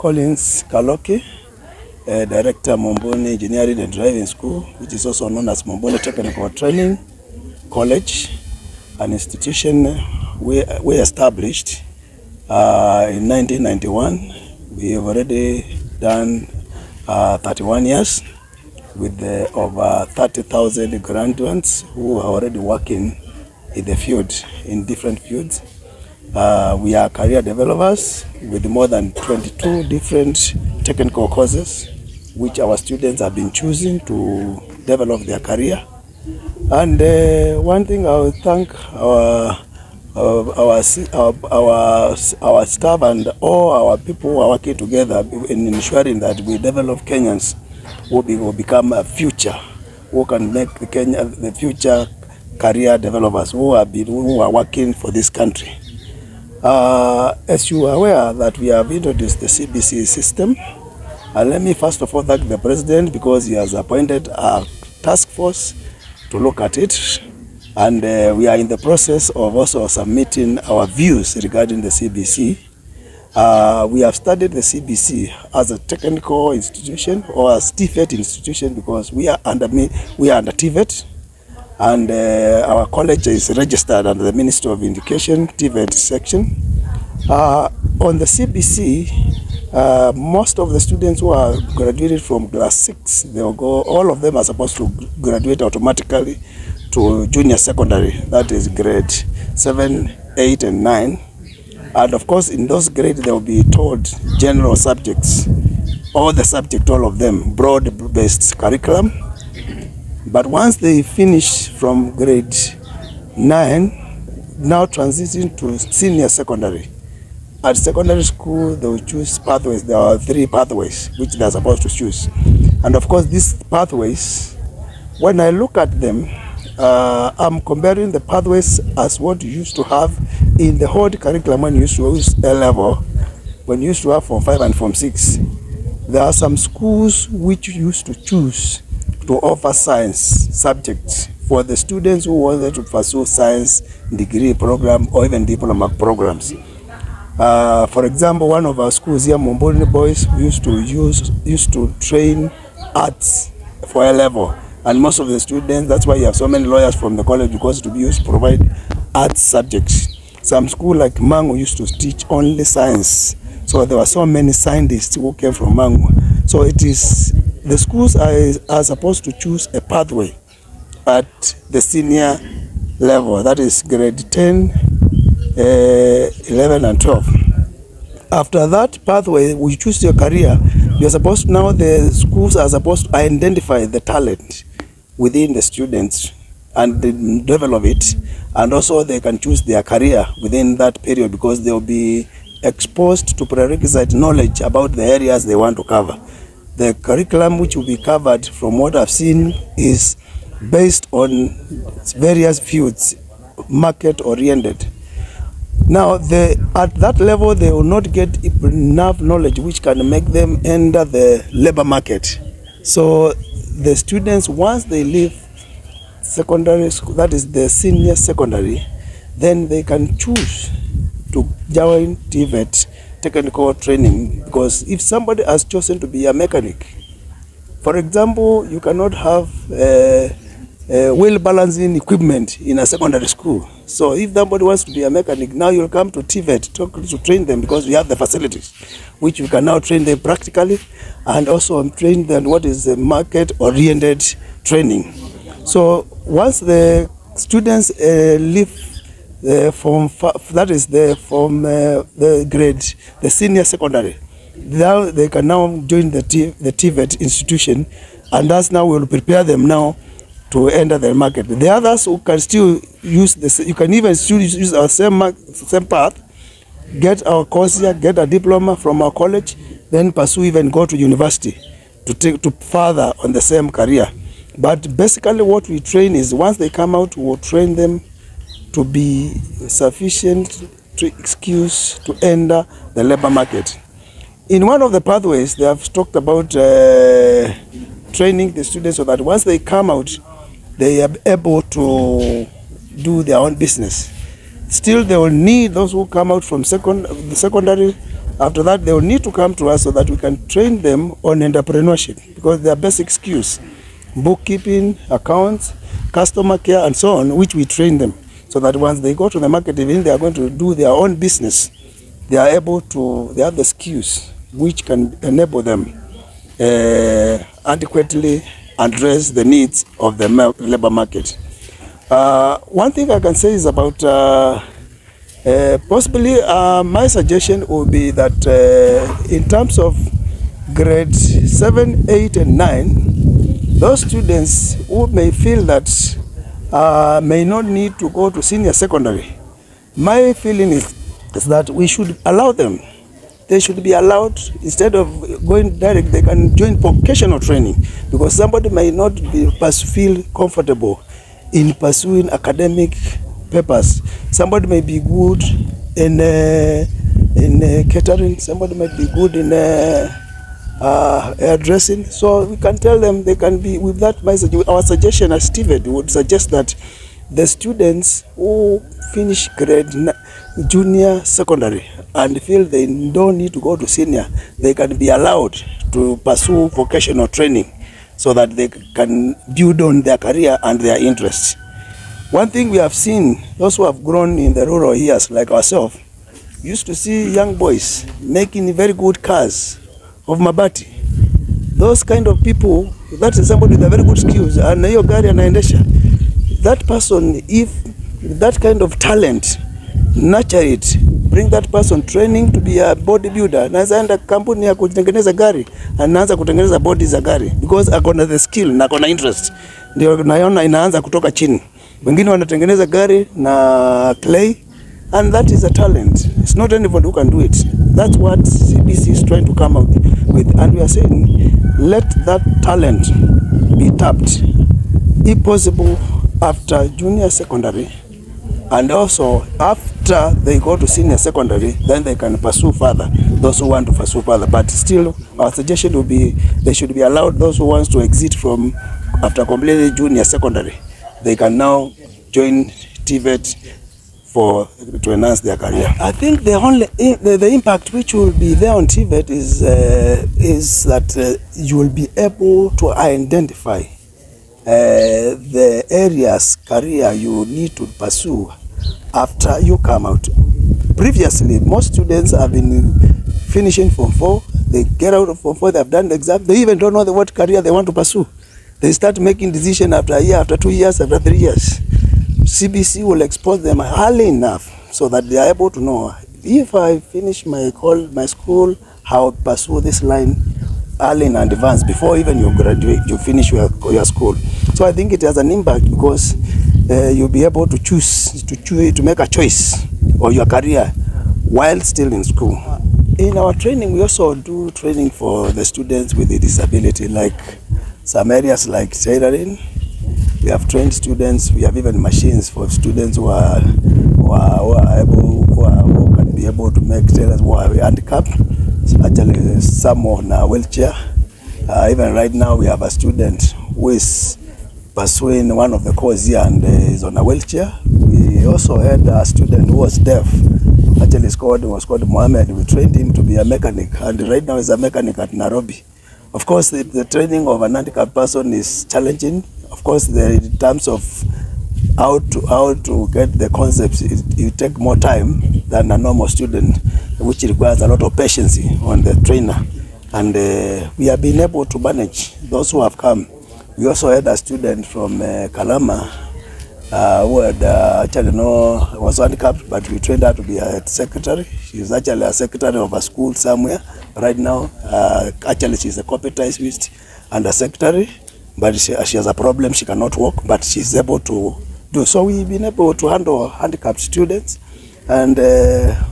Collins Kaloki, Director Mumbuni Engineering and Driving School, which is also known as Mumbuni Technical Training College, an institution we established in 1991. We have already done 31 years with over 30,000 graduands who are already working in the field, in different fields. We are career developers with more than 22 different technical courses which our students have been choosing to develop their career. And one thing I will thank our staff and all our people who are working together in ensuring that we develop Kenyans who will become a future, who can make the future career developers who are working for this country. As you are aware that we have introduced the CBC system, and let me first of all thank the President because he has appointed a task force to look at it, and we are in the process of also submitting our views regarding the CBC. We have studied the CBC as a technical institution or as TVET institution because we are under TVET, and our college is registered under the Ministry of Education TVET section. On the CBC, most of the students who are graduated from class 6, they will go, all of them are supposed to graduate automatically to junior secondary, that is grade 7, 8 and 9. And of course in those grades they will be taught general subjects, all the subjects, all of them, broad-based curriculum. But once they finish from grade 9, now transition to senior secondary. At secondary school, they will choose pathways. There are 3 pathways which they are supposed to choose. And of course, these pathways, when I look at them, I'm comparing the pathways as what you used to have in the whole curriculum when you used to use A-level, when you used to have Form 5 and Form 6. There are some schools which used to choose to offer science subjects for the students who wanted to pursue science degree program or even diploma programs. For example, one of our schools here, Mumbuni boys, used to train arts for A-level, and most of the students, that's why you have so many lawyers from the college, because to be used to provide arts subjects. Some school like Mangu used to teach only science, so there were so many scientists who came from Mangu. So it is the schools are supposed to choose a pathway at the senior level, that is grade 10, 11 and 12. After that pathway, we choose your career. You're supposed to, now the schools are supposed to identify the talent within the students and develop it, and also they can choose their career within that period because they will be exposed to prerequisite knowledge about the areas they want to cover. The curriculum which will be covered, from what I've seen, is based on various fields, market oriented. Now, at that level, they will not get enough knowledge which can make them enter the labor market. So the students, once they leave secondary school, that is the senior secondary, then they can choose to join TVET, technical training, because if somebody has chosen to be a mechanic, for example, you cannot have wheel balancing equipment in a secondary school. So if somebody wants to be a mechanic, now you'll come to TVET to train them, because we have the facilities which you can now train them practically, and also train them what is the market oriented training. So once the students leave that is the grade, the senior secondary, now they can now join the TVET institution, and that's now will prepare them now to enter the market. The others who can still use this, you can even still use our same path, get our course here, get a diploma from our college, then pursue, even go to university to further on the same career. But basically what we train is, once they come out, we'll train them to be sufficient to excuse to enter the labor market. In one of the pathways, they have talked about training the students so that once they come out, they are able to do their own business. Still, they will need those who come out from the secondary After that, they will need to come to us so that we can train them on entrepreneurship, because they are basic skills, bookkeeping, accounts, customer care, and so on, which we train them so that once they go to the market, even they are going to do their own business, they are able to, they have the skills which can enable them adequately address the needs of the labor market. One thing I can say is about possibly my suggestion would be that in terms of grade 7, 8, and 9, those students who may feel that may not need to go to senior secondary, my feeling is that we should allow them. They should be allowed, instead of going direct, they can join vocational training, because somebody may not feel comfortable in pursuing academic papers. Somebody may be good in catering, somebody might be good in hairdressing. So we can tell them they can be, with that message, our suggestion as Stephen would suggest that the students who finish junior secondary and feel they don't need to go to senior, they can be allowed to pursue vocational training so that they can build on their career and their interests. One thing we have seen, those who have grown in the rural years like ourselves, used to see young boys making very good cars of mabati. Those kind of people, that is somebody with a very good skills, and hiyo gari anaendesha. That person, if that kind of talent, nurture it, bring that person training to be a bodybuilder. Naweza enda kampuni ya kutengeneza gari, anaanza kutengeneza body za gari, because akona the skill na akona interest. Ndio naona inaanza kutoka chini. Wengine wanatengeneza gari na clay, and that is a talent. It's not anybody who can do it. That's what CBC is trying to come out with, and we are saying let that talent be tapped, if possible, after junior secondary, and also after they go to senior secondary, then they can pursue further, those who want to pursue further. But still, our suggestion would be they should be allowed, those who want to exit from after completing junior secondary, they can now join TVET to enhance their career. I think the impact which will be there on TVET is that you will be able to identify the areas career you need to pursue after you come out. Previously, most students have been finishing Form 4, they get out of Form 4, they have done the exam, they even don't know what career they want to pursue. They start making decisions after a year, after 2 years, after 3 years. CBC will expose them early enough so that they are able to know, if I finish my school, how to pursue this line early in advance before even you graduate, you finish your school. So I think it has an impact, because you'll be able to choose to make a choice of your career while still in school. In our training, we also do training for the students with a disability, like some areas like tailoring. We have trained students. We have even machines for students who can be able to make tailors who are handicapped. Actually, some on a wheelchair. Even right now, we have a student who is pursuing one of the courses here and is on a wheelchair. We also had a student who was deaf. Actually, was called Mohammed. We trained him to be a mechanic, and right now he's a mechanic at Nairobi. Of course, the training of an handicapped person is challenging. Of course, in terms of how to get the concepts, it take more time than a normal student, which requires a lot of patience on the trainer. And we have been able to manage those who have come. We also had a student from Kalama who had actually was handicapped, but we trained her to be a secretary. She's actually a secretary of a school somewhere right now. Actually, she's a computerized and a secretary, but she has a problem. She cannot walk, but she's able to do. So we've been able to handle handicapped students, and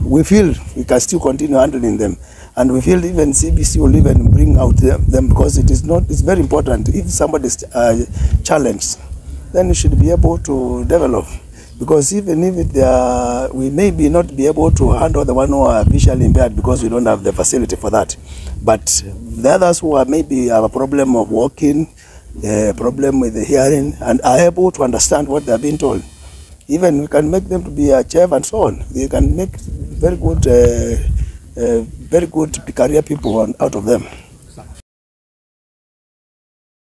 we feel we can still continue handling them. And we feel even CBC will even bring out them, because it's very important. If somebody is challenged, then we should be able to develop. Because even if we may not be able to handle the one who are visually impaired, because we don't have the facility for that. But the others who are maybe have a problem of walking, a problem with the hearing, and are able to understand what they are being told. Even we can make them to be a chef and so on. They can make very good very good career people out of them.